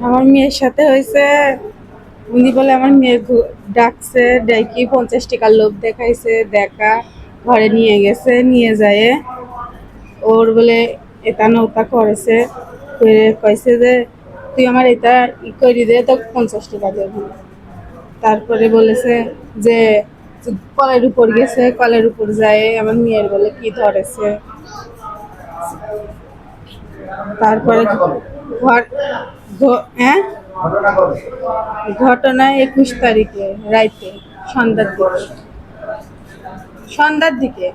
আমার মেয়ের সাথে হয়েছে, উনি বলে আমার মেয়ে ডাকছে, ডাকি 50 টাকার লোভ দেখাইছে, দেখা ঘরে নিয়ে গেছে, নিয়ে যায় ওর বলে এটা না ওটা করেছে, করে কইছে যে তুই আমার এটা করি দে, তো 50 টাকা দেবো। তারপরে বলেছে যে কলের উপর গেছে, কলের উপর যায় আমার মেয়ের বলে কি ধরেছে। তারপরে হ্যাঁ, ঘটনা 21 তারিখে রাইতে, সন্ধ্যার দিকে, সন্ধ্যার দিকে।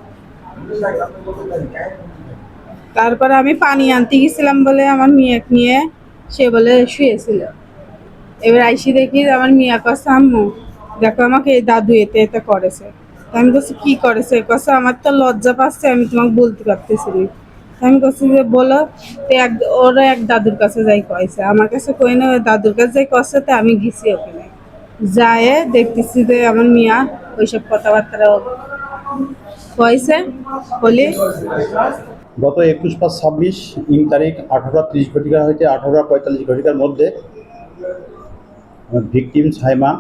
তারপরে আমি পানি আনতে গেছিলাম বলে আমার মেয়েকে নিয়ে, সে বলে শুয়েছিল। এবার আইসি দেখি আমার মিয়া কষা আম্মু দেখো আমাকে এই দাদু এতে এতে করেছে। আমি বলছি কি করেছে, কষা আমার তো লজ্জা পাচ্ছে, আমি তোমাকে বলতে পারতেছি না। আমি বলছি যে বলো, ওরা এক দাদুর কাছে যাই কয়েছে, আমার কাছে কই না, ওই দাদুর কাছে যাই কষে, তো আমি গেছি ওখানে, যায় দেখতেছি যে আমার মিয়া ওইসব কথাবার্তা কয়েছে বলে। গত 21/5/26 তারিখ 18:30 হইতে 18:45 মধ্যে ভিকটিম সাইমা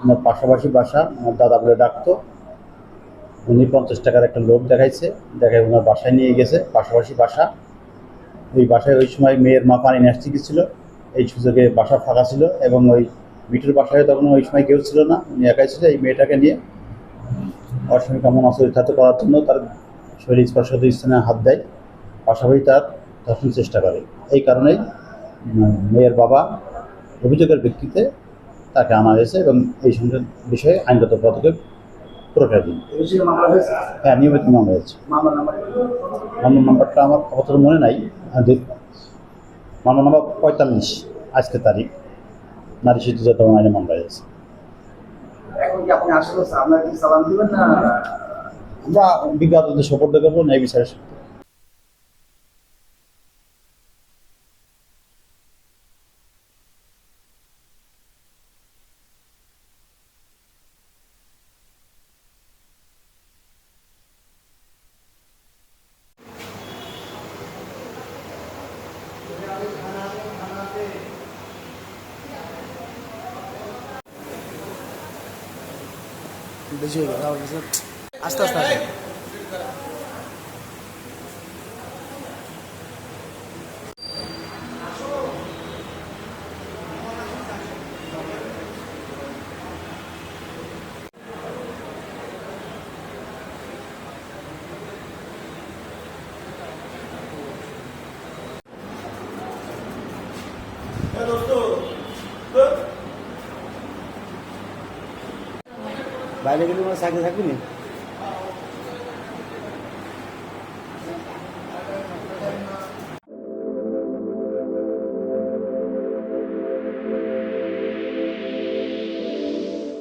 আমার পাশাপাশি বাসা, আমার দাদা বলে ডাকতো। উনি 50 টাকার একটা লোভ দেখাইছে, দেখায় ওনার বাসায় নিয়ে গেছে, পাশাপাশি বাসা। ওই বাসায় ওই সময় মেয়ের মা পানি নিয়ে আসতে গেছিল, এই সুযোগে বাসা ফাঁকা ছিল এবং ওই মিঠুর বাসায় তখন ওই সময় কেউ ছিল না, উনি একাই ছিল। এই মেয়েটাকে নিয়ে অসংখ্য কেমন অচরিতার্থ করার জন্য তার শরীর স্পর্শত স্থানে হাত দেয়, পাশাপাশি তার ধর্ষণ চেষ্টা করে। এই কারণেই মেয়ের বাবা অভিযোগের ভিত্তিতে তাকে আনা হয়েছে এবং এই সংক্রান্ত বিষয়ে আইনগত পদক্ষেপ প্রক্রিয়াধীন। হ্যাঁ, নিয়মিত মামলা হয়েছে। মামলার নাম্বারটা আমার অত মনে নাই। মামলা নাম্বার 45, আজকে তারিখ, নারী শিশু যৌন আইনে মামলা হয়েছে। আমরা বিজ্ঞাপনদের সুপর্দ করবো ন্যায় বিচারের সাথে। বেশি হয়ে গেল, আস্তে আস্তে আসে। বাইরে গেলে চাকরি থাকবি না।